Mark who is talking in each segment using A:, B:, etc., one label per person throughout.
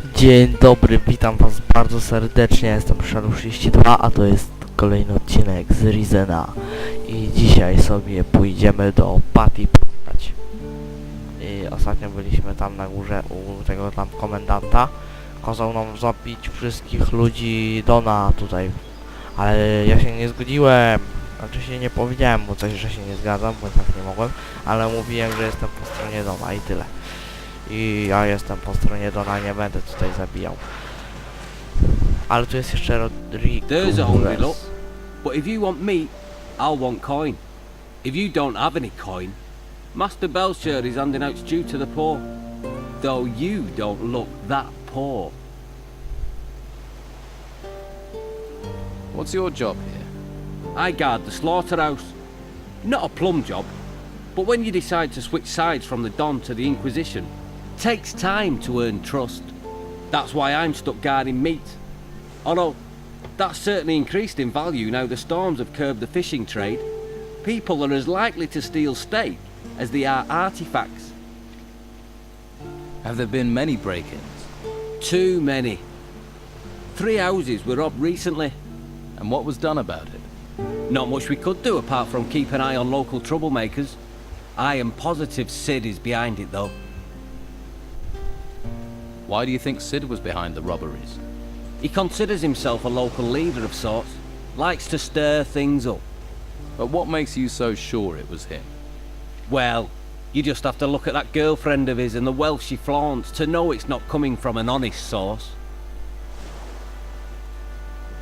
A: Dzień dobry, witam was bardzo serdecznie, jestem Shadow32, a to jest kolejny odcinek z Rizena. I dzisiaj sobie pójdziemy do Patty poznać. I ostatnio byliśmy tam na górze u tego tam komendanta. Kazał nam zabić wszystkich ludzi Dona tutaj. Ale ja się nie zgodziłem. Znaczy się nie powiedziałem mu coś, że się nie zgadzam, bo tak nie mogłem. Ale mówiłem, że jestem po stronie Dona i tyle. I ja jestem po stronie Dona, nie będę tutaj zabijał. Ale tu jest jeszcze Rodrigo.
B: There's a hungry look. But if you want meat, I'll want coin. If you don't have any coin, Master Belcher is handing out stew to the poor. Though you don't look that poor.
C: What's your job here?
B: I guard the slaughterhouse. Not a plum job, but when you decide to switch sides from the Don to the Inquisition, takes time to earn trust. That's why I'm stuck guarding meat. Although, that's certainly increased in value now the storms have curbed the fishing trade. People are as likely to steal steak as they are artifacts.
C: Have there been many break-ins?
B: Too many. 3 houses were robbed recently.
C: And what was done about it?
B: Not much we could do apart from keep an eye on local troublemakers. I am positive Sid is behind it though.
C: Why do you think Sid was behind the robberies?
B: He considers himself a local leader of sorts. Likes to stir things up.
C: But what makes you so sure it was him?
B: Well, you just have to look at that girlfriend of his and the wealth she flaunts to know it's not coming from an honest source.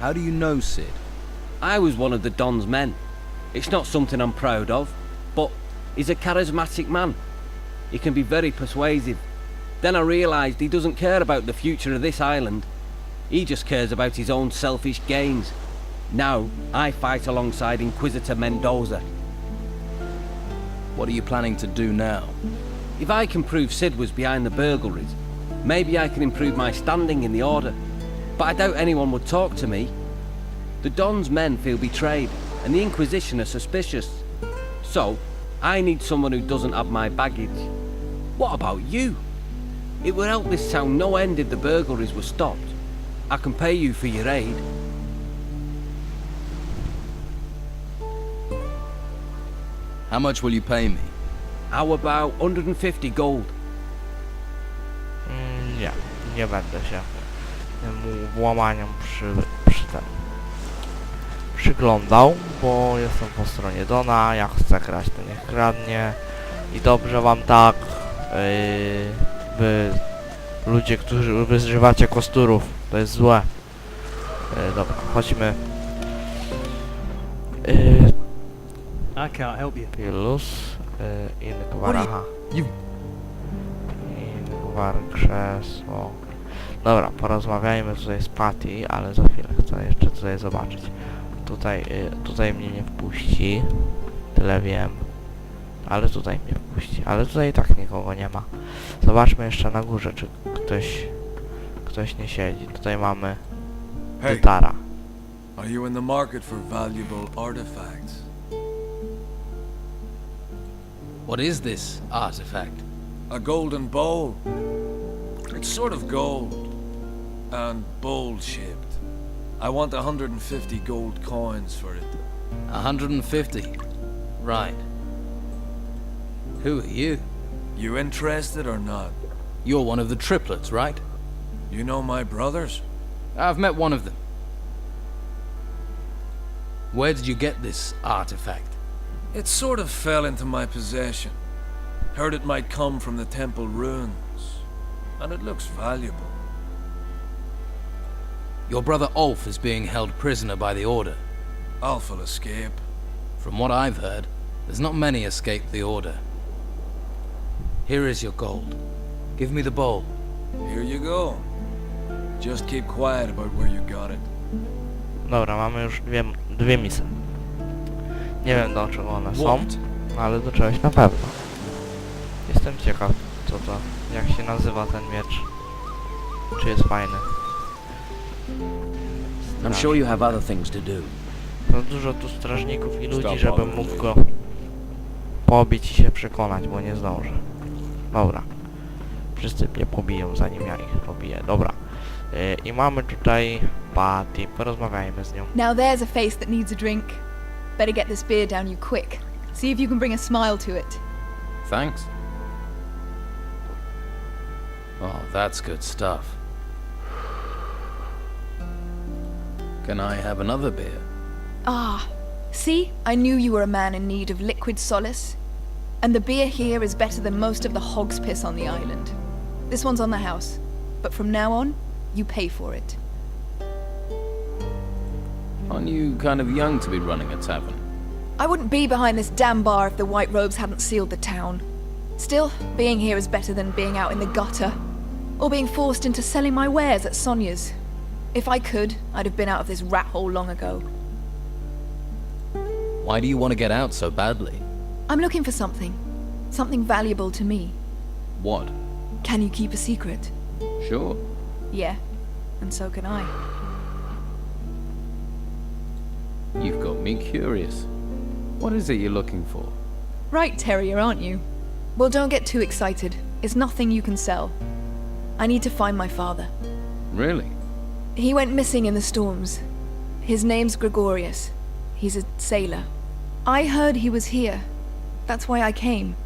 C: How do you know Sid?
B: I was one of the Don's men. It's not something I'm proud of, but he's a charismatic man. He can be very persuasive. Then I realised he doesn't care about the future of this island. He just cares about his own selfish gains. Now, I fight alongside Inquisitor Mendoza.
C: What are you planning to do now?
B: If I can prove Sid was behind the burglaries, maybe I can improve my standing in the Order. But I doubt anyone would talk to me. The Don's men feel betrayed, and the Inquisition are suspicious. So, I need someone who doesn't have my baggage. What about you? It would help this town no end if the burglaries were stopped. I can pay you for your aid.
C: How much will you pay me?
B: How about 150 gold?
A: Nie będę się mu włamaniom przyglądał, bo jestem po stronie Dona, jak chce kraść, to niech kradnie. I dobrze wam tak, wy ludzie, którzy wyżywacie kosturów, to jest złe. Dobra, chodźmy.
D: I can't help you.
A: Pilus, inkwar, aha. Inkwar, krzesło. Dobra, porozmawiajmy tutaj z Patty, ale za chwilę chcę jeszcze tutaj zobaczyć. Tutaj mnie nie wpuści, tyle wiem. Ale tutaj mnie wpuści, ale tutaj i tak nikogo nie ma. Zobaczmy jeszcze na górze, czy ktoś nie siedzi. Tutaj mamy gitara.
E: Are you in the market for valuable artifacts?
C: What is this artifact?
E: A golden bowl. It's sort of gold and bowl-shaped. I want 150 gold coins for it.
C: 150. Right. Who are you?
E: You interested or not?
C: You're one of the triplets, right?
E: You know my brothers?
C: I've met one of them. Where did you get this artifact?
E: It sort of fell into my possession. Heard it might come from the temple ruins. And it looks valuable.
C: Your brother Ulf is being held prisoner by the Order.
E: Ulf will escape.
C: From what I've heard, there's not many escape the Order. Here is your gold. Give me the bowl.
E: Here you go. Just keep quiet about where you got it.
A: Dobra, mamy już dwie misy. Nie wiem do czego one są, ale do czegoś na pewno. Jestem ciekaw, co to, jak się nazywa ten miecz. Czy jest fajny.
B: I'm sure you have other things to do.
A: To dużo tu strażników i ludzi, żebym mógł go pobić i się przekonać, bo nie zdążę. Dobra. Wszyscy mnie pobiją, zanim ja ich pobiję. Dobra. I mamy tutaj Patty. Porozmawiajmy z nią.
F: Now there's a face that needs a drink. Better get this beer down you quick. See if you can bring a smile to it.
C: Thanks. Oh, that's good stuff. Can I have another beer?
F: Ah, see? I knew you were a man in need of liquid solace. And the beer here is better than most of the hog's piss on the island. This one's on the house. But from now on, you pay for it.
C: Aren't you kind of young to be running a tavern?
F: I wouldn't be behind this damn bar if the White Robes hadn't sealed the town. Still, being here is better than being out in the gutter. Or being forced into selling my wares at Sonia's. If I could, I'd have been out of this rat hole long ago.
C: Why do you want to get out so badly?
F: I'm looking for something. Something valuable to me.
C: What?
F: Can you keep a secret?
C: Sure.
F: Yeah, and so can I.
C: You've got me curious. What is it you're looking for?
F: Right, Terrier, aren't you? Well, don't get too excited. It's nothing you can sell. I need to find my father.
C: Really?
F: He went missing in the storms. His name's Gregorius. He's a sailor. I heard he was here. That's why I came.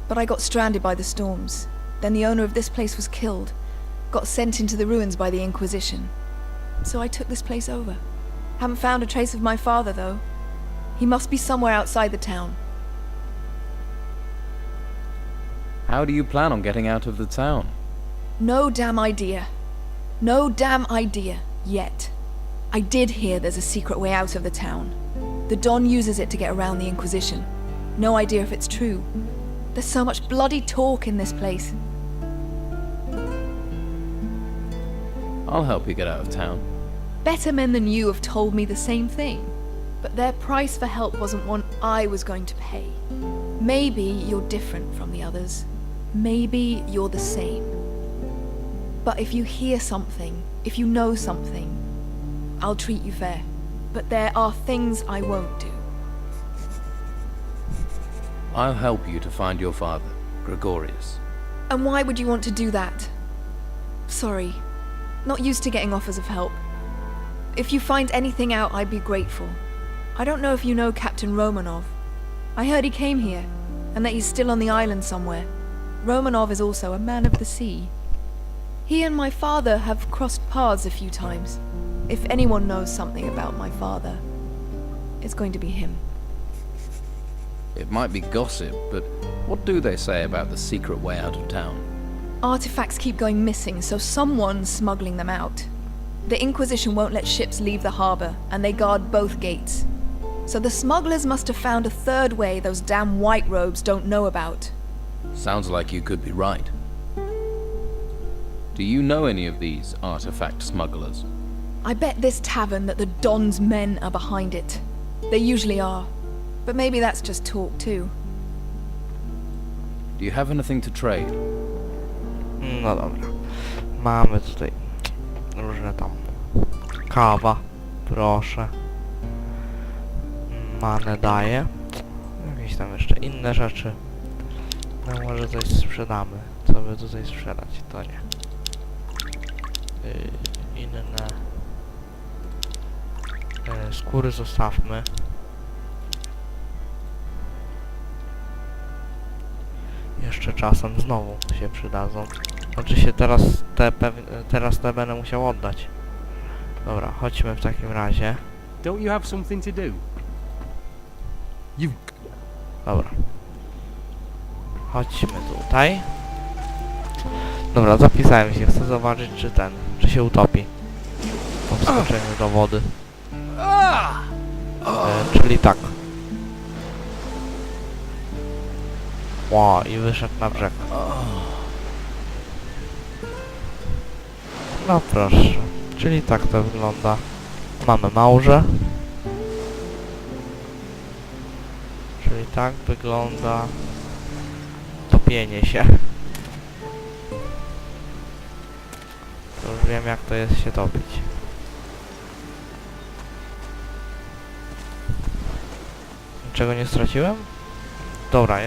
F: But I got stranded by the storms. Then the owner of this place was killed. Got sent into the ruins by the Inquisition. So I took this place over. Haven't found a trace of my father, though. He must be somewhere outside the town.
C: How do you plan on getting out of the town?
F: No damn idea. No damn idea. Yet. I did hear there's a secret way out of the town. The Don uses it to get around the Inquisition. No idea if it's true. There's so much bloody talk in this place.
C: I'll help you get out of town.
F: Better men than you have told me the same thing. But their price for help wasn't one I was going to pay. Maybe you're different from the others. Maybe you're the same. But if you hear something, if you know something, I'll treat you fair. But there are things I won't do.
C: I'll help you to find your father, Gregorius.
F: And why would you want to do that? Sorry. Not used to getting offers of help. If you find anything out, I'd be grateful. I don't know if you know Captain Romanov. I heard he came here, and that he's still on the island somewhere. Romanov is also a man of the sea. He and my father have crossed paths a few times. If anyone knows something about my father, it's going to be him.
C: It might be gossip, but what do they say about the secret way out of town?
F: Artifacts keep going missing, so someone's smuggling them out. The Inquisition won't let ships leave the harbor, and they guard both gates. So the smugglers must have found a third way those damn white robes don't know about.
C: Sounds like you could be right. Do you know any of these artifact smugglers?
F: I bet this tavern that the Don's men are behind it. They usually are. But maybe that's just talk too.
C: Do you have anything to trade?
A: No dobra. Mamy tutaj różne tam. Kawa. Proszę. Manę daje. Jakieś tam jeszcze inne rzeczy. No może coś sprzedamy. Co by tutaj sprzedać? To nie. Inne. Skóry zostawmy. Jeszcze czasem znowu się przydadzą. Znaczy się teraz te będę musiał oddać. Dobra, chodźmy w takim razie.
D: Don't you have something to do?
A: Dobra. Chodźmy tutaj. Dobra, zapisałem się. Chcę zobaczyć, czy się utopi. Po wskoczeniu do wody. Czyli tak. Ło, i wyszedł na brzeg. No proszę. Czyli tak to wygląda. Mamy małże. Czyli tak wygląda topienie się. To już wiem, jak to jest się topić. Niczego nie straciłem? Dobra,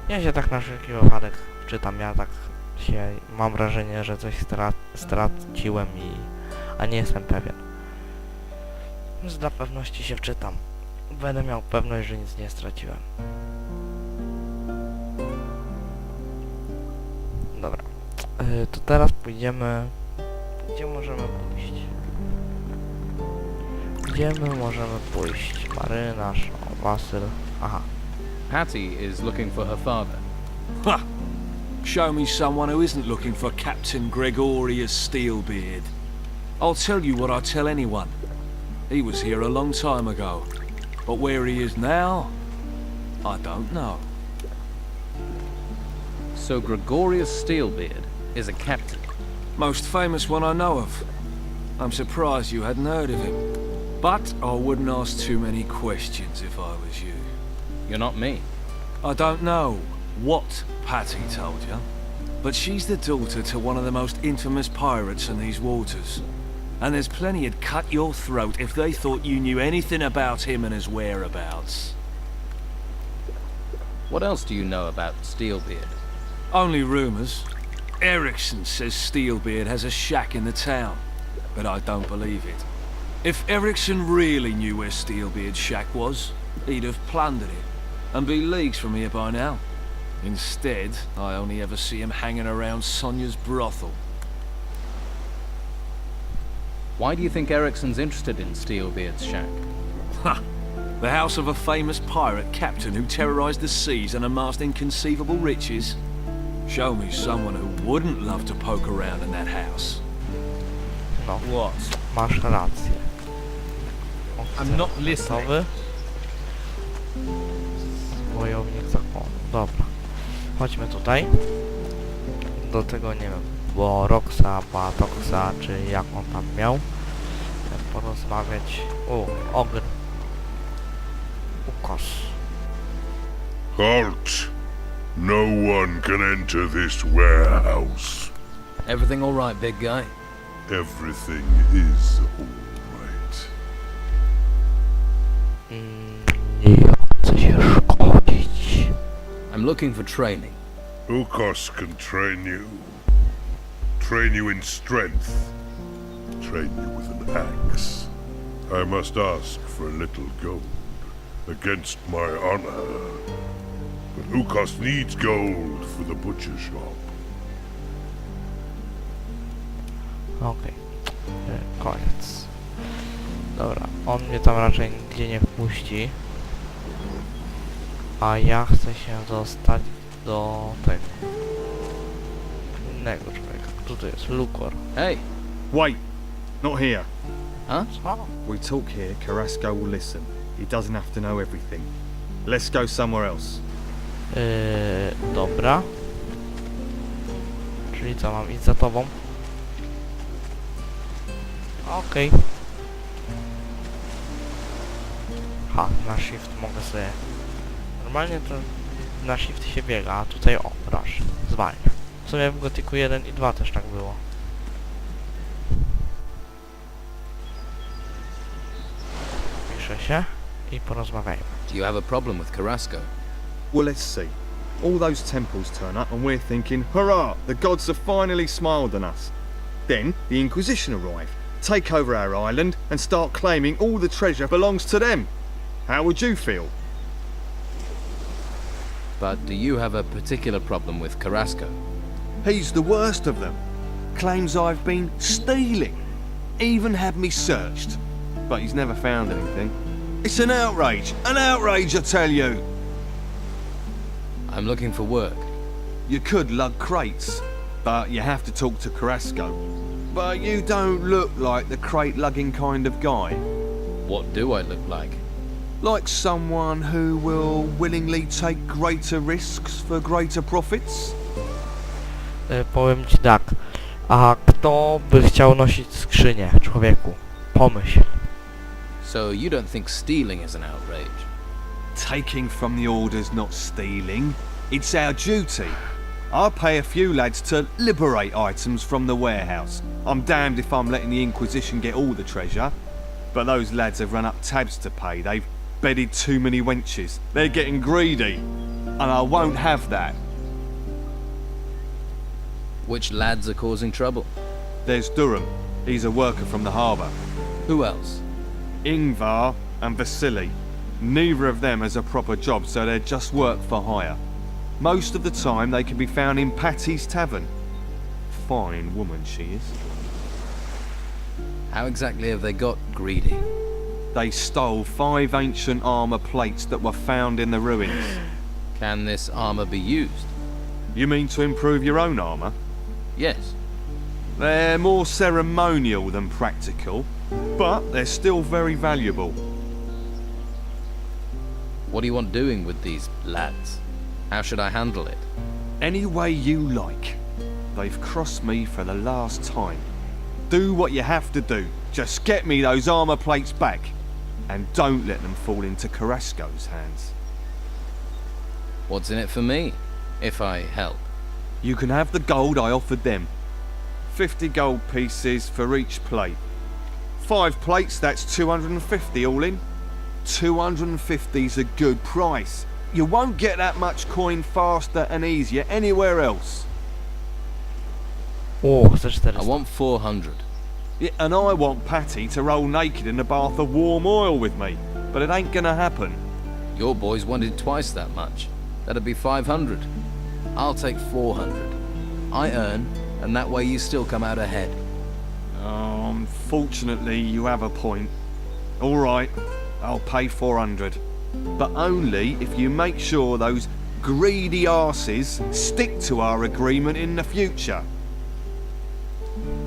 A: ja się tak na wszelki wypadek wczytam. Ja tak się mam wrażenie, że coś straciłem a nie jestem pewien. Więc dla pewności się wczytam. Będę miał pewność, że nic nie straciłem. Dobra. To teraz pójdziemy... Gdzie możemy pójść? Gdzie my możemy pójść? Marynarz, Wasyl... Aha.
C: Patty is looking for her father.
E: Ha! Show me someone who isn't looking for Captain Gregorius Steelbeard. I'll tell you what I tell anyone. He was here a long time ago. But where he is now, I don't know.
C: So Gregorius Steelbeard is a captain.
E: Most famous one I know of. I'm surprised you hadn't heard of him. But I wouldn't ask too many questions if I was you.
C: You're not me.
E: I don't know what Patty told you, but she's the daughter to one of the most infamous pirates in these waters. And there's plenty who'd cut your throat if they thought you knew anything about him and his whereabouts.
C: What else do you know about Steelbeard?
E: Only rumours. Erickson says Steelbeard has a shack in the town, but I don't believe it. If Erickson really knew where Steelbeard's shack was, he'd have plundered it, and be leagues from here by now. Instead, I only ever see him hanging around Sonia's brothel.
C: Why do you think Ericsson's interested in Steelbeard's shack?
E: Ha! The house of a famous pirate captain who terrorized the seas and amassed inconceivable riches? Show me someone who wouldn't love to poke around in that house.
A: No,
E: What?
A: masz rację.
D: I'm not listening.
A: Gotowy? Wojownik zakonu. Dobra. Chodźmy tutaj. Do tego nie wiem, bo Roxa, Batoxa, czy jak on tam miał. Porozmawiać. Ogr. Ukos.
G: Halt! No one can enter this warehouse.
C: Everything all right, big guy?
G: Everything is all right.
A: Nie chcę się szkodzić.
C: I'm looking for training.
G: Ukos can train you. Train you in strength. Train you with an axe. I must ask for a little gold. Against my honor. But Ukos needs gold for the butcher shop.
A: Okej. Koniec. Dobra, on mnie tam raczej nigdzie nie wpuści. A ja chcę się dostać do tego innego człowieka. Kto to jest? Lukor.
C: Hey,
H: Wait, not here.
C: huh?
A: Co?
H: We talk here, Carrasco will listen. He doesn't have to know everything. Let's go somewhere else.
A: Dobra. Czyli co, mam iść za tobą? Okej. Ha, na shift mogę sobie... Normalnie to na shift się biega, a tutaj rush, zwalnia. W sumie w Gothicu 1 i 2 też tak było. Piszę się i porozmawiajmy.
C: Do you have a problem with Carrasco?
H: Well, let's see. All those temples turn up and we're thinking, hurrah, the gods have finally smiled on us. Then the Inquisition arrive, take over our island and start claiming all the treasure belongs to them. How would you feel?
C: But do you have a particular problem with Carrasco?
I: He's the worst of them. Claims I've been stealing. Even had me searched. But he's never found anything. It's an outrage! An outrage, I tell you!
C: I'm looking for work.
I: You could lug crates, but you have to talk to Carrasco. But you don't look like the crate-lugging kind of guy.
C: What do I look like?
I: Like someone who will willingly take greater risks for greater profits?
A: Powiem ci tak. A kto by chciał nosić skrzynię, człowieku? Pomyśl.
C: So you don't think stealing is an outrage?
I: Taking from the order's not stealing. It's our duty. I pay a few lads to liberate items from the warehouse. I'm damned if I'm letting the Inquisition get all the treasure. But those lads have run up tabs to pay. They've bedded too many wenches. They're getting greedy. And I won't have that.
C: Which lads are causing trouble?
I: There's Durham. He's a worker from the harbour.
C: Who else?
I: Ingvar and Vasily. Neither of them has a proper job, so they're just work for hire. Most of the time they can be found in Patty's Tavern. Fine woman she is.
C: How exactly have they got greedy?
I: They stole 5 ancient armour plates that were found in the ruins.
C: Can this armour be used?
I: You mean to improve your own armour?
C: Yes.
I: They're more ceremonial than practical, but they're still very valuable.
C: What do you want doing with these lads? How should I handle it?
I: Any way you like. They've crossed me for the last time. Do what you have to do. Just get me those armour plates back. And don't let them fall into Carrasco's hands.
C: What's in it for me, if I help?
I: You can have the gold I offered them. 50 gold pieces for each plate. 5 plates, that's 250 all in. 250's a good price. You won't get that much coin faster and easier anywhere else.
A: O, chcę 400.
C: I want 400.
I: Yeah, and I want Patty to roll naked in a bath of warm oil with me. But it ain't gonna happen.
C: Your boys wanted twice that much. That'd be 500. I'll take 400. I earn, and that way you still come out ahead.
I: Unfortunately, you have a point. All right, I'll pay 400. But only if you make sure those greedy arses stick to our agreement in the future.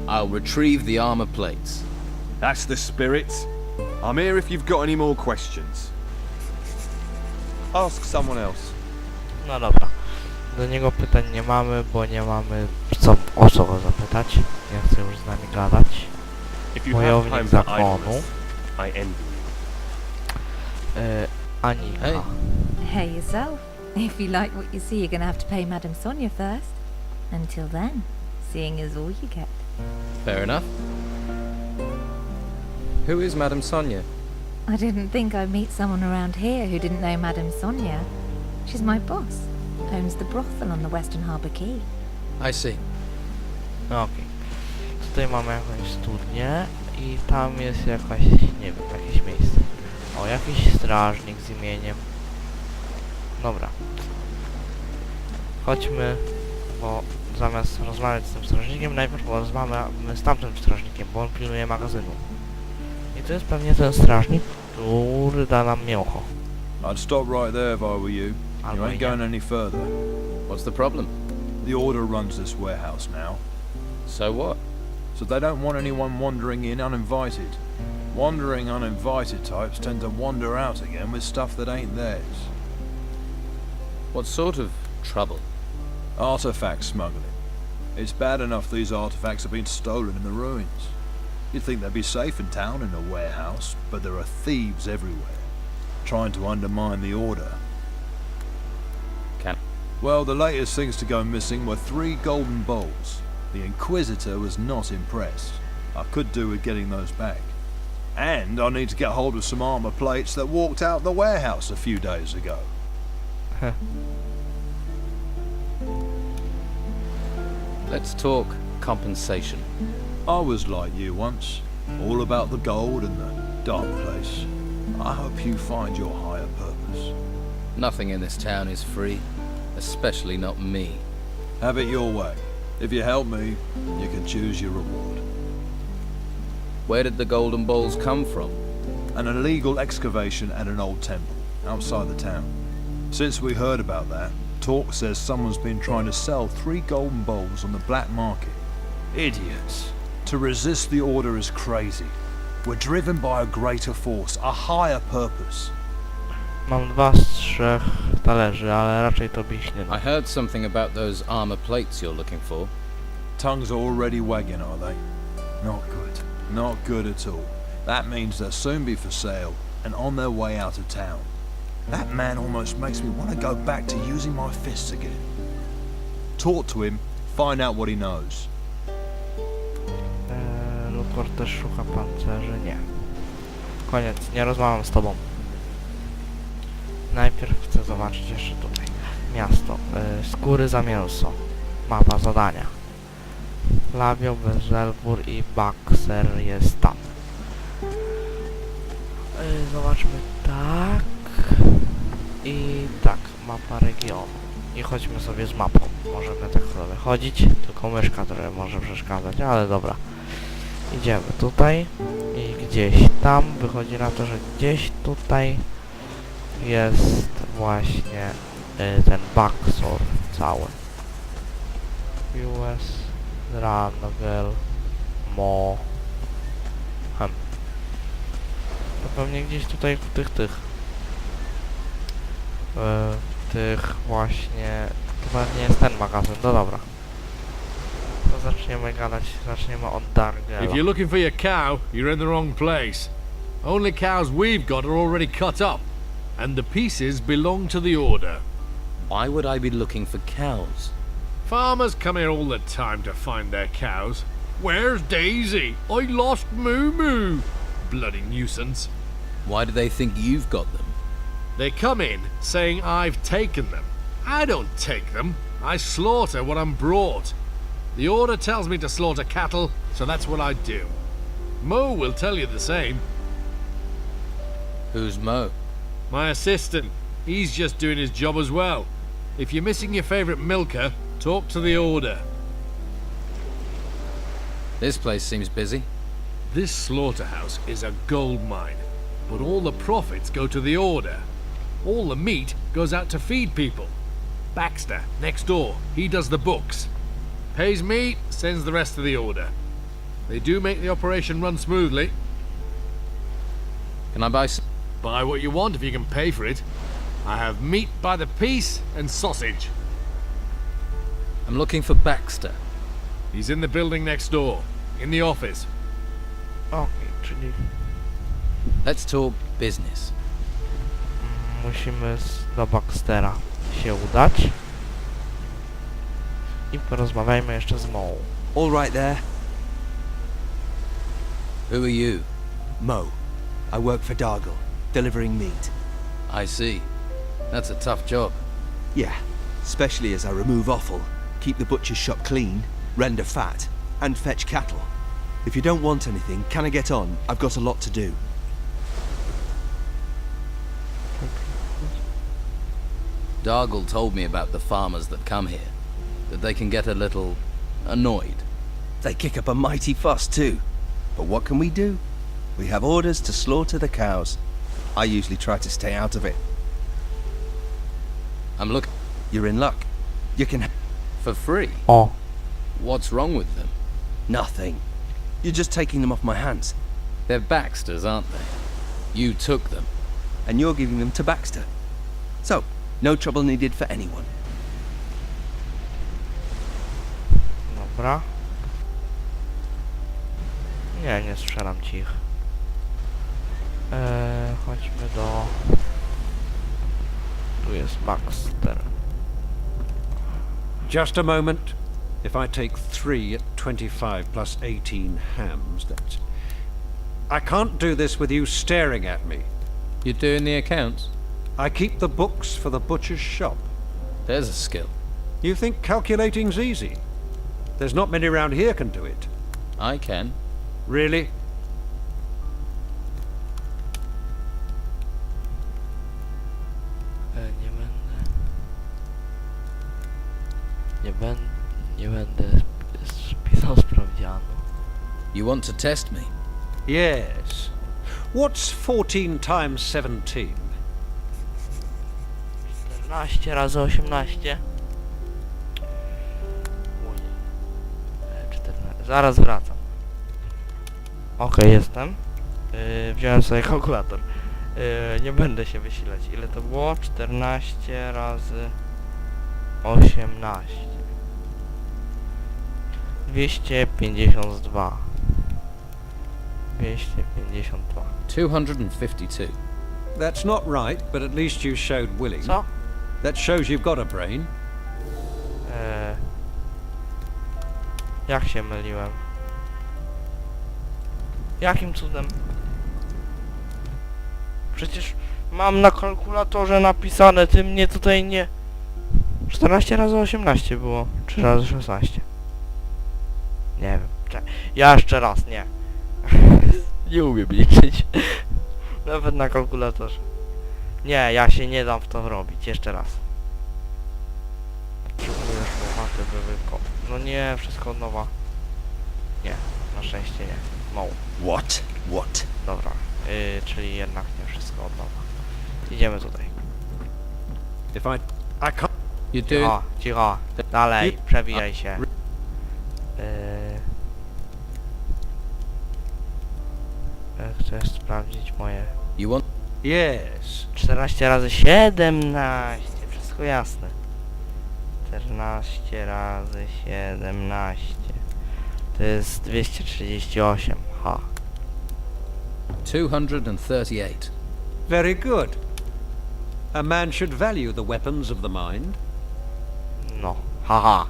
C: I'll retrieve the armor plates.
I: That's the spirit. I'm here if you've got any more questions. Ask someone else.
A: No dobra. Do niego pytań nie mamy, bo nie mamy o co go zapytać. Nie chce już z nami gadać. Wojownik zakonu. Anika.
J: Hey yourself. If you like what you see, you're gonna have to pay Madame Sonia first. Until then, seeing is all you get.
C: Fair enough. Who is Madame Sonia?
J: I didn't think I'd meet someone around here who didn't know Madame Sonia. She's my boss. Owns the brothel on the Western Harbour Quay.
C: I see.
A: Okej. Tutaj mamy jakąś studnię i tam jest jakaś, nie wiem, jakieś miejsce. O, jakiś strażnik z imieniem. Dobra. Chodźmy, bo zamiast rozmawiać z tym strażnikiem, najpierw porozmawiamy z tamtym strażnikiem, bo on pilnuje magazynu. I to jest pewnie ten strażnik, który da nam mięcho.
E: I'd stop right there if I were you. You ain't going any further.
C: What's the problem?
E: The Order runs this warehouse now.
C: So what?
E: So they don't want anyone wandering in uninvited. Wandering uninvited types tend to wander out again with stuff that ain't theirs.
C: What sort of trouble?
E: Artifact smuggling. It's bad enough these artifacts have been stolen in the ruins. You'd think they'd be safe in town in a warehouse, but there are thieves everywhere, trying to undermine the Order. Well, the latest things to go missing were 3 golden bowls. The Inquisitor was not impressed. I could do with getting those back. And I need to get hold of some armor plates that walked out the warehouse a few days ago.
C: Let's talk compensation.
E: I was like you once, all about the gold and the dark place. I hope you find your higher purpose.
C: Nothing in this town is free, especially not me.
E: Have it your way. If you help me, you can choose your reward.
C: Where did the golden balls come from?
E: An illegal excavation at an old temple, outside the town. Since we heard about that, talk says someone's been trying to sell 3 golden bowls on the black market. Idiots. To resist the Order is crazy. We're driven by a greater force, a higher purpose.
A: Mam 2 z 3 talerzy, ale raczej to byś nie da.
C: I heard something about those armor plates you're looking for.
E: Tongues are already wagging, are they? Not good. Not good at all. That means they'll soon be for sale and on their way out of town. That man almost makes me want to go back to using my fists again. Talk to him, find out what he knows.
A: Lukor też szuka pancerzy? Nie. Koniec, nie rozmawiam z tobą. Najpierw chcę zobaczyć jeszcze tutaj. Miasto. Skóry za mięso. Mapa zadania. Klawio, Bezelwór i Bakser jest tam. Zobaczmy tak. I tak, mapa regionu. I chodźmy sobie z mapą. Możemy tak sobie chodzić, tylko myszka trochę może przeszkadzać, ale dobra. Idziemy tutaj i gdzieś tam. Wychodzi na to, że gdzieś tutaj jest właśnie ten backsor cały. US, Rangel, Mo. To pewnie gdzieś tutaj w tych właśnie, to pewnie jest ten magazyn, no dobra. To zaczniemy gadać, zaczniemy od Dargela.
K: If you're looking for your cow, you're in the wrong place. Only cows we've got are already cut up, and the pieces belong to the Order.
C: Why would I be looking for cows?
K: Farmers come here all the time to find their cows. Where's Daisy? I lost Moo Moo. Bloody nuisance.
C: Why do they think you've got them?
K: They come in saying I've taken them. I don't take them. I slaughter what I'm brought. The Order tells me to slaughter cattle, so that's what I do. Mo will tell you the same.
C: Who's Mo?
K: My assistant. He's just doing his job as well. If you're missing your favourite milker, talk to the Order.
C: This place seems busy.
K: This slaughterhouse is a gold mine, but all the profits go to the Order. All the meat goes out to feed people. Baxter, next door, he does the books. Pays me, sends the rest to the Order. They do make the operation run smoothly.
C: Can I buy some?
K: Buy what you want if you can pay for it. I have meat by the piece and sausage.
C: I'm looking for Baxter.
K: He's in the building next door, in the office.
A: Okej, czyli
C: Let's talk business.
A: musimy do Baxtera się udać. I porozmawiajmy jeszcze z Moą.
L: All right there.
C: Who are you?
L: Mo. I work for Dargle, delivering meat.
C: I see. That's a tough job.
L: Yeah, especially as I remove offal, keep the butcher's shop clean, render fat, and fetch cattle. If you don't want anything, can I get on? I've got a lot to do.
C: Dargle told me about the farmers that come here, that they can get a little annoyed.
L: They kick up a mighty fuss too. But what can we do? We have orders to slaughter the cows. I usually try to stay out of it.
C: I'm looking
L: You're in luck. You can
C: for free.
A: O,
C: What's wrong with them?
L: nothing. You're just taking them off my hands,
C: They're Baxter's, aren't they? You took them.
L: and you're giving them to Baxter. So, no trouble needed for anyone.
A: dobra. Nie strzelam ci ich. Chodźmy do... Tu jest Baxter.
M: Just a moment. If I take 3 at 25 plus 18 hams, that's... I can't do this with you staring at me.
C: You're doing the accounts?
M: I keep the books for the butcher's shop.
C: There's a skill.
M: You think calculating's easy? There's not many around here can do it.
C: I can.
M: Really?
A: Nie będę pisał sprawdzianu.
C: You want to test me?
M: Yes. What's 14 times 17?
A: 14 razy 18. 14. Zaraz wracam. Okej, jestem. Wziąłem sobie kalkulator. Nie będę się wysilać. Ile to było? 14 razy 18. 252. 252.
C: 252.
M: That's not right, but at least you showed willing.
A: Co?
M: That shows you've got a brain.
A: Jak się myliłem? Jakim cudem? Przecież mam na kalkulatorze napisane, ty mnie tutaj nie... 14 razy 18 było, 3 razy 16. Nie Ja jeszcze raz, nie. Nie umiem liczyć. Nawet na kalkulatorze. Nie, ja się nie dam w to robić. Jeszcze raz. Potrzebujesz łopaty, by wykop. No nie, wszystko od nowa. Nie, na szczęście nie. No.
L: What?
A: Dobra, czyli jednak nie wszystko od nowa. Idziemy tutaj.
M: If I can't.
C: You do.
A: Cicho, cicho. Dalej, przewijaj się. Chcesz sprawdzić moje...
C: You want?
M: Yes.
A: 14 razy 17. Wszystko jasne. 14 razy 17. To jest 238. Ha.
C: 238.
M: Very good. A man should value the weapons of the mind.
A: No. Haha.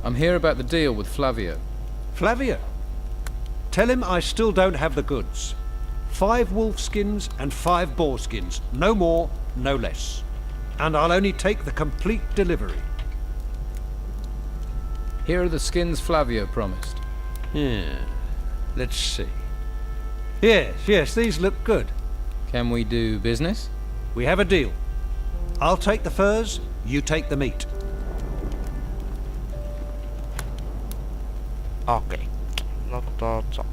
C: I'm here about the deal with Flavio.
M: Flavio. Tell him I still don't have the goods. 5 wolf skins and 5 boar skins. No more, no less. And I'll only take the complete delivery.
C: Here are the skins Flavio promised.
M: Yeah. Let's see. Yes, these look good.
C: Can we do business?
M: We have a deal. I'll take the furs, you take the meat.
A: Okej. No to co?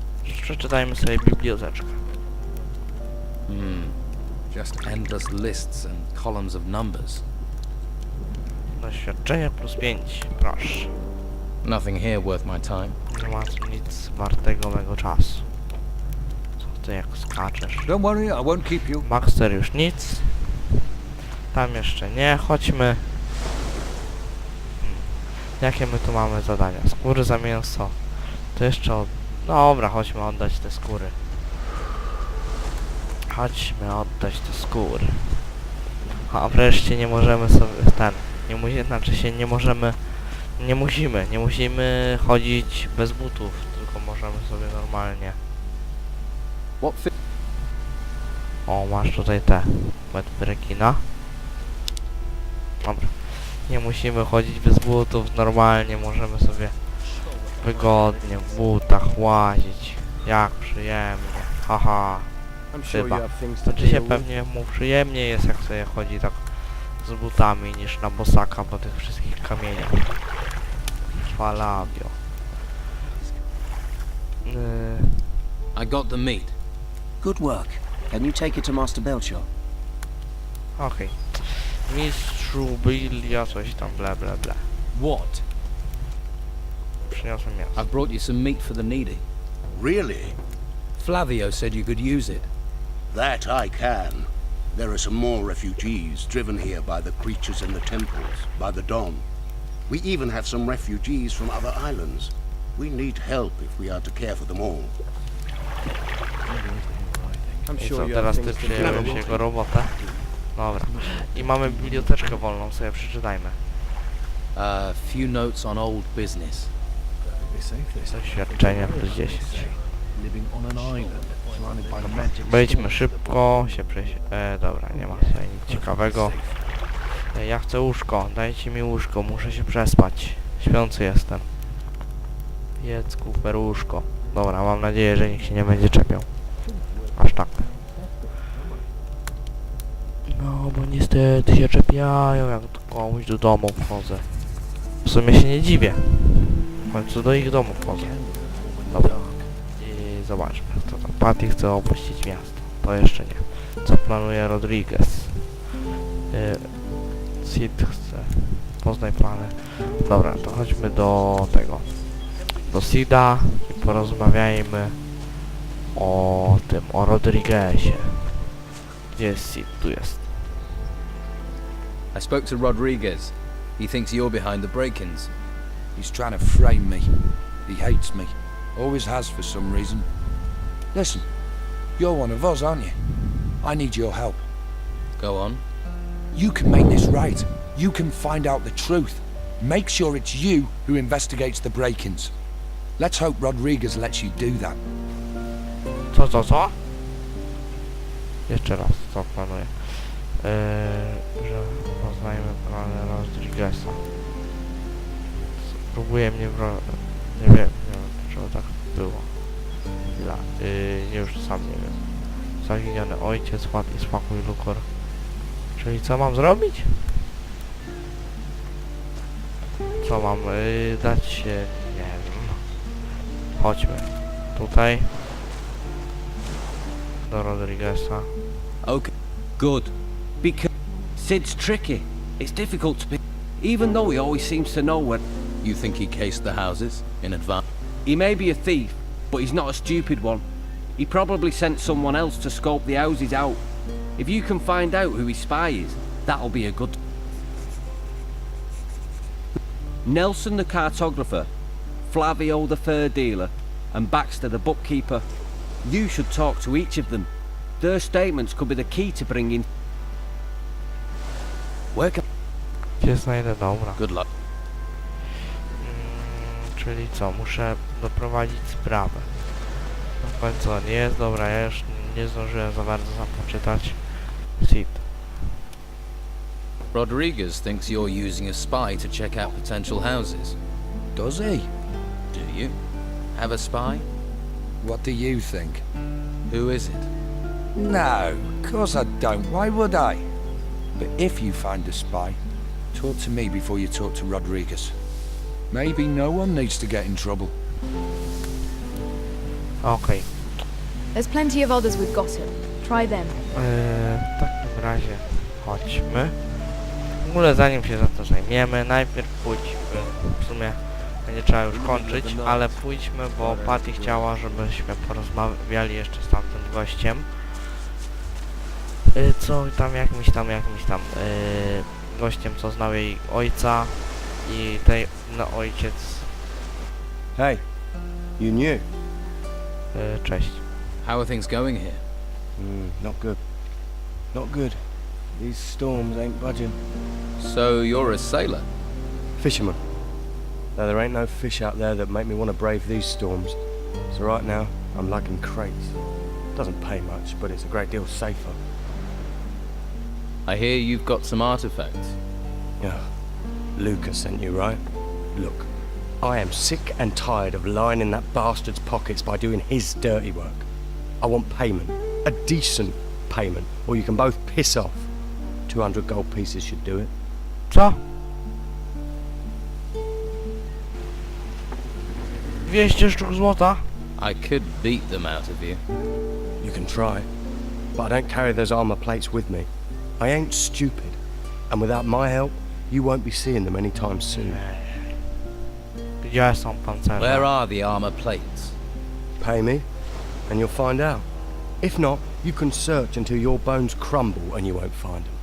A: Przeczytajmy sobie biblioteczkę.
C: Just endless lists and columns of numbers.
A: Doświadczenie plus 5. Proszę.
C: Nothing here worth my time.
A: Nie ma tu nic wartego mego czasu. Co ty jak skaczesz?
M: Don't worry, I won't keep you.
A: Maxter już nic. Tam jeszcze nie. Chodźmy. Jakie my tu mamy zadania? Skóry za mięso. To jeszcze od... Dobra, chodźmy oddać te skóry. Chodźmy oddać te skóry. A wreszcie nie możemy sobie... Nie musimy chodzić bez butów, tylko możemy sobie normalnie. O, masz tutaj te metwy rekina. Dobra. Nie musimy chodzić bez butów, normalnie możemy sobie wygodnie w butach łazić. Jak przyjemnie. Haha. Chyba. Znaczy się pewnie mu przyjemniej jest, jak sobie chodzi tak z butami, niż na bosaka po tych wszystkich kamieniach. Falabio.
C: I got the meat.
L: Good work. Can you take it to Master Belcher?
A: Okej. Mistrzu Billia, coś tam bla bla bla.
E: What?
A: Przyniosłem miasto.
C: I've brought you some meat for the needy.
N: Really?
C: Flavio said you could use it.
N: That I can. There are some more refugees driven here by the creatures in the temples, by the Don. We even have some refugees from other islands. We need help if we are to care for them all.
A: I co, teraz ty przyjąłeś jego robotę? Dobra. I mamy biblioteczkę wolną, sobie przeczytajmy.
C: Few notes on old business.
A: Doświadczenie plus 10. Wejdźmy szybko, się przejść. Dobra, nie ma tutaj nic ciekawego. Ja chcę łóżko, dajcie mi łóżko, muszę się przespać. Śpiący jestem. Jedz kuper łóżko. Dobra, mam nadzieję, że nikt się nie będzie czepiał. Aż tak. No, bo niestety się czepiają, jak komuś do domu wchodzę. W sumie się nie dziwię. W końcu do ich domu wchodzę. Dobra. I zobaczmy, co tam. Patty chce opuścić miasto. To jeszcze nie. Co planuje Rodriguez? Sid chce. Poznaj plany. Dobra, to chodźmy do tego. Do Sida i porozmawiajmy o tym, o Rodriguezie. Gdzie jest Sid? Tu jest.
C: I spoke to Rodriguez. He thinks you're behind the break-ins.
O: He's trying to frame me. He hates me. Always has for some reason. Listen, you're one of us, aren't you? I need your help.
C: Go on.
O: You can make this right. You can find out the truth. Make sure it's you who investigates the break-ins. Let's hope Rodriguez lets you do that.
A: Co? Jeszcze raz, co planuję? Że poznajmy plany Rodrigueza. Próbuje mnie nie wiem, czego tak było. Zaginiony ojciec, ład i spokój, lukor. Czyli co mam zrobić? Co mam dać się? Nie wiem. Chodźmy. Tutaj. Do Rodrigueza.
B: Okay, good. Because Sid's tricky. It's difficult to pick, even though he always seems to know where.
C: You think he cased the houses in advance?
B: He may be a thief, but he's not a stupid one. He probably sent someone else to scope the houses out. If you can find out who his spy is, that'll be a good... Nelson the cartographer, Flavio the fur dealer, and Baxter the bookkeeper. You should talk to each of them. Their statements could be the key to bringing...
C: Where can...
A: Gdzie znajdę? Dobra.
C: Good luck.
A: Czyli co? Muszę doprowadzić sprawę. No co, nie jest dobra, ja już nie zdążyłem za bardzo poczytać. Sid.
C: Rodriguez thinks you're using a spy to check out potential houses.
O: Does he?
C: Do you? Have a spy?
O: What do you think?
C: Who is it?
O: No, of course I don't. Why would I? But if you find a spy, talk to me before you talk to Rodriguez. Maybe no one needs to get in trouble.
A: Okej.
F: There's plenty of others with gossip. Try them.
A: W takim razie chodźmy. W ogóle zanim się za to zajmiemy, najpierw pójdźmy. W sumie będzie trzeba już kończyć, ale pójdźmy, bo Patty chciała, żebyśmy porozmawiali jeszcze z tamtym gościem. Co tam, jakimś tam gościem, co znał jej ojca i tej no ojciec.
L: Hey, you knew?
A: Cześć.
C: How are things going here?
L: Not good. Not good. These storms ain't budging.
C: So you're a sailor?
L: Fisherman. Though there ain't no fish out there that make me want to brave these storms. So right now, I'm lugging crates. Doesn't pay much, but it's a great deal safer.
C: I hear you've got some artifacts.
L: Yeah. Lucas sent you, right? Look, I am sick and tired of lying in that bastard's pockets by doing his dirty work. I want payment. A decent payment. Or you can both piss off. 200 gold pieces should do it.
A: Co? 200 sztuk złota?
C: I could beat them out of you.
L: You can try, but I don't carry those armor plates with me. I ain't stupid, and without my help, you won't be seeing them anytime soon.
A: Gdzie są pancerze?
C: Where are the armor plates?
L: Pay me, and you'll find out. If not, you can search until your bones crumble and you won't find them.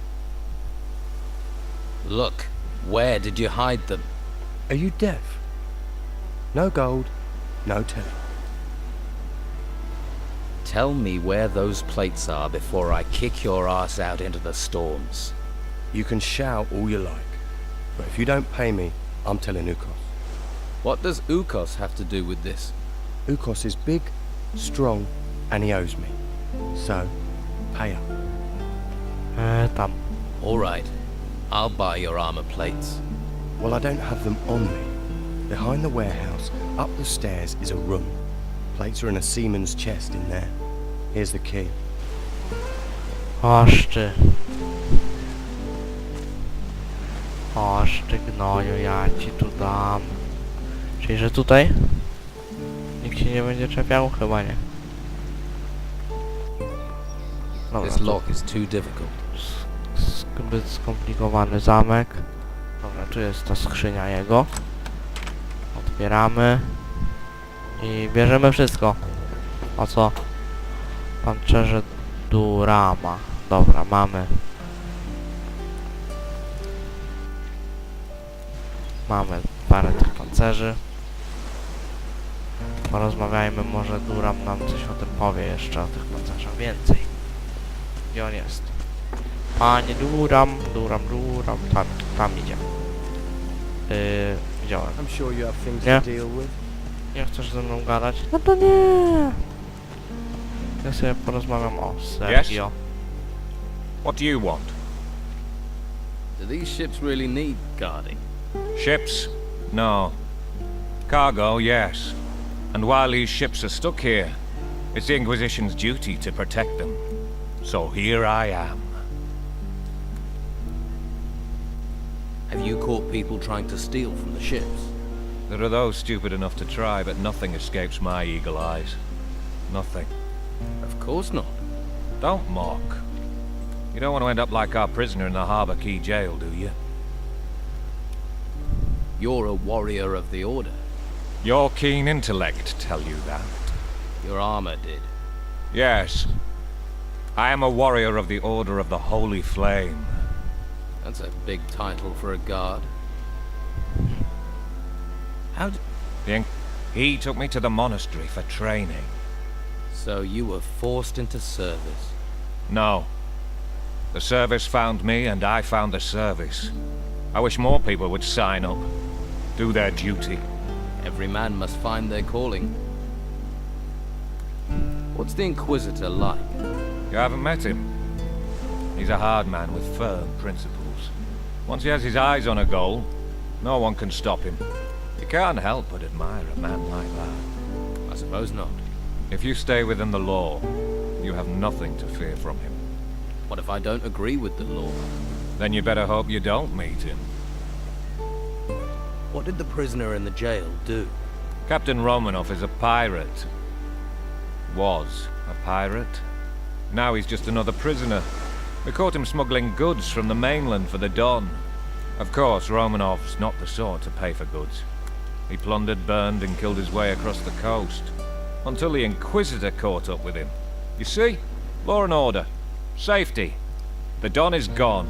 C: Look, where did you hide them?
L: Are you deaf? No gold, no telling.
C: Tell me where those plates are before I kick your ass out into the storms.
L: You can shout all you like, but if you don't pay me, I'm telling Ukos.
C: What does Ukos have to do with this?
L: Ukos is big, strong, and he owes me. So, pay up.
A: Tam.
C: All right, I'll buy your armor plates.
L: Well, I don't have them on me. Behind the warehouse, up the stairs, is a room. Plates are in a seaman's chest in there. Here's the key.
A: Oż ty. Oż ty gnoju, ja ci tu dam. Czyli, że tutaj? Nikt się nie będzie czepiał? Chyba nie. Dobra,
C: This lock is too difficult.
A: Zbyt skomplikowany zamek. Dobra, tu jest ta skrzynia jego. Otwieramy. I bierzemy wszystko. O co? Pancerze Durama. Dobra, mamy. Mamy parę tych pancerzy. Porozmawiajmy, może Duram nam coś o tym powie jeszcze, o tych pancerzach więcej. Gdzie on jest? Panie Duram, tam idzie. Widziałem.
L: I'm sure you have things
A: Nie?
L: to deal with.
A: Nie chcesz ze mną gadać? No to nie! Ja sobie porozmawiam o Sergio.
P: What do you want?
C: Do these ships really need guarding?
P: Ships? No. Cargo, yes. And while these ships are stuck here, it's the Inquisition's duty to protect them. So here I am.
C: Have you caught people trying to steal from the ships?
P: There are those stupid enough to try, but nothing escapes my eagle eyes. Nothing.
C: Of course not.
P: Don't mock. You don't want to end up like our prisoner in the Harbour Quay jail, do you?
C: You're a warrior of the Order.
P: Your keen intellect tell you that.
C: Your armor did.
P: Yes. I am a warrior of the Order of the Holy Flame.
C: That's a big title for a guard.
P: He took me to the monastery for training.
C: So you were forced into service?
P: No. The service found me, and I found the service. I wish more people would sign up. Do their duty.
C: Every man must find their calling. What's the Inquisitor like?
P: You haven't met him? He's a hard man with firm principles. Once he has his eyes on a goal, no one can stop him. You can't help but admire a man like that.
C: I suppose not.
P: If you stay within the law, you have nothing to fear from him.
C: What if I don't agree with the law?
P: Then you better hope you don't meet him.
C: What did the prisoner in the jail do?
P: Captain Romanov is a pirate. Was a pirate. Now he's just another prisoner. We caught him smuggling goods from the mainland for the Don. Of course, Romanov's not the sort to pay for goods. He plundered, burned, and killed his way across the coast. Until the Inquisitor caught up with him. You see? Law and order. Safety. The Don is gone,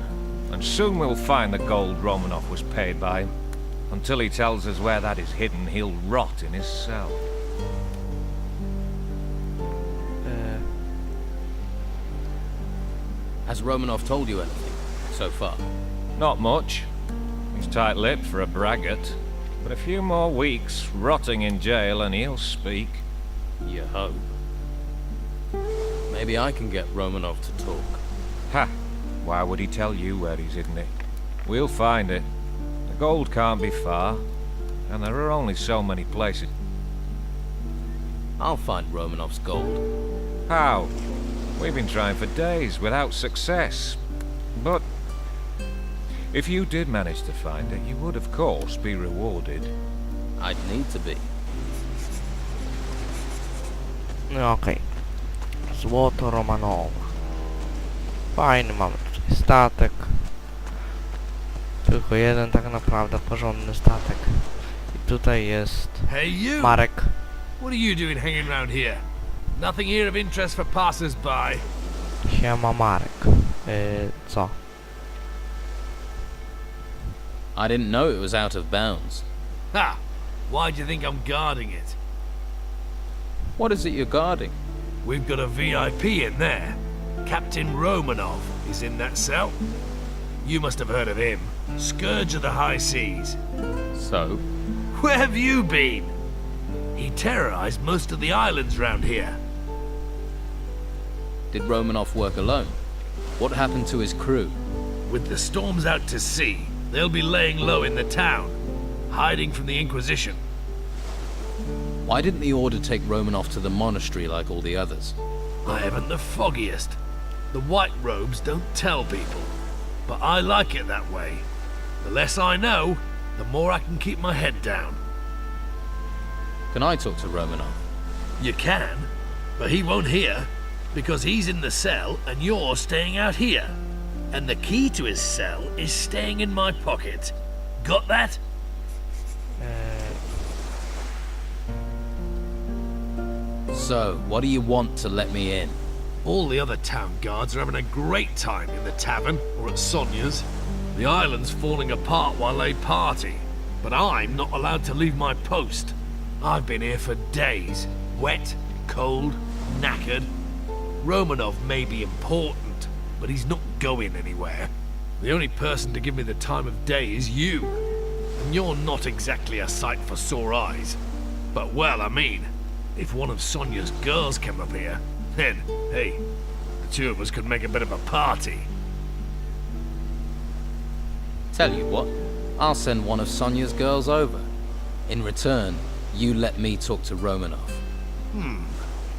P: and soon we'll find the gold Romanov was paid by him. Until he tells us where that is hidden, he'll rot in his cell.
C: Has Romanov told you anything, so far?
P: Not much. He's tight-lipped for a braggart. But a few more weeks, rotting in jail, and he'll speak.
C: You hope. Maybe I can get Romanov to talk.
P: Ha! Why would he tell you where he's hidden it? We'll find it. The gold can't be far, and there are only so many places.
C: I'll find Romanov's gold.
P: How? We've been trying for days without success. But if you did manage to find it, you would of course be rewarded.
C: I'd need to be.
A: Okej. Złoto Romanowa. Fajny mamy tutaj statek. Tylko jeden tak naprawdę porządny statek. I tutaj jest
K: Hey you!
A: Marek.
K: What are you doing hanging around here? Nothing here of interest for passers-by.
A: Siema Marek. Co?
C: I didn't know it was out of bounds.
K: Ha! Why do you think I'm guarding it?
C: What is it you're guarding?
K: We've got a VIP in there. Captain Romanov is in that cell. You must have heard of him. Scourge of the high seas.
C: So?
K: Where have you been? He terrorized most of the islands round here.
C: Did Romanov work alone? What happened to his crew?
K: With the storms out to sea, they'll be laying low in the town, hiding from the Inquisition.
C: Why didn't the Order take Romanov to the monastery like all the others?
K: I haven't the foggiest. The white robes don't tell people, but I like it that way. The less I know, the more I can keep my head down.
C: Can I talk to Romanov?
K: You can, but he won't hear, because he's in the cell and you're staying out here. And the key to his cell is staying in my pocket. Got that?
C: So, what do you want to let me in?
K: All the other town guards are having a great time in the tavern or at Sonia's. The island's falling apart while they party, but I'm not allowed to leave my post. I've been here for days, wet, cold, knackered. Romanov may be important, but he's not going anywhere. The only person to give me the time of day is you. And you're not exactly a sight for sore eyes. But well, I mean, if one of Sonia's girls came up here, then, hey, the two of us could make a bit of a party.
C: Tell you what, I'll send one of Sonia's girls over. In return, you let me talk to Romanov.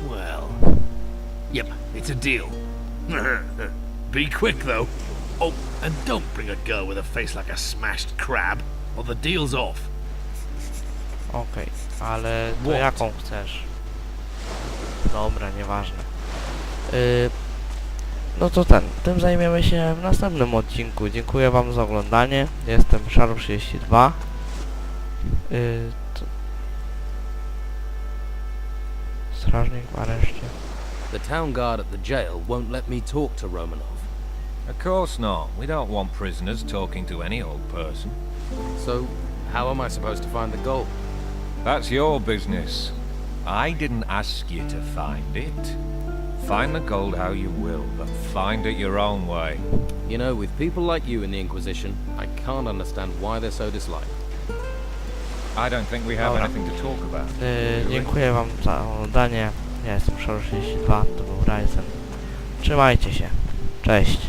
K: Well... Yep, it's a deal. Be quick, though. Oh, and don't bring a girl with a face like a smashed crab, or the deal's off.
A: Okej, ale to
K: What?
A: jaką chcesz? Dobra, nieważne. No to tym zajmiemy się w następnym odcinku. Dziękuję wam za oglądanie. Jestem Shadow32. Strażnik w areszcie.
C: The town guard at the jail won't let me talk to Romanov.
P: Of course not. We don't want prisoners talking to any old person.
C: So, how am I supposed to find the gold?
P: That's your business. I didn't ask you to find it. Find the gold how you will, but find it your own way.
C: You know, with people like you in the Inquisition, I can't understand why they're so disliked.
P: I don't think we have
A: Dobra.
P: anything to talk about.
A: Dziękuję wam za oglądanie. Ja jestem Shadow32, to był Ryzen. Trzymajcie się. Cześć.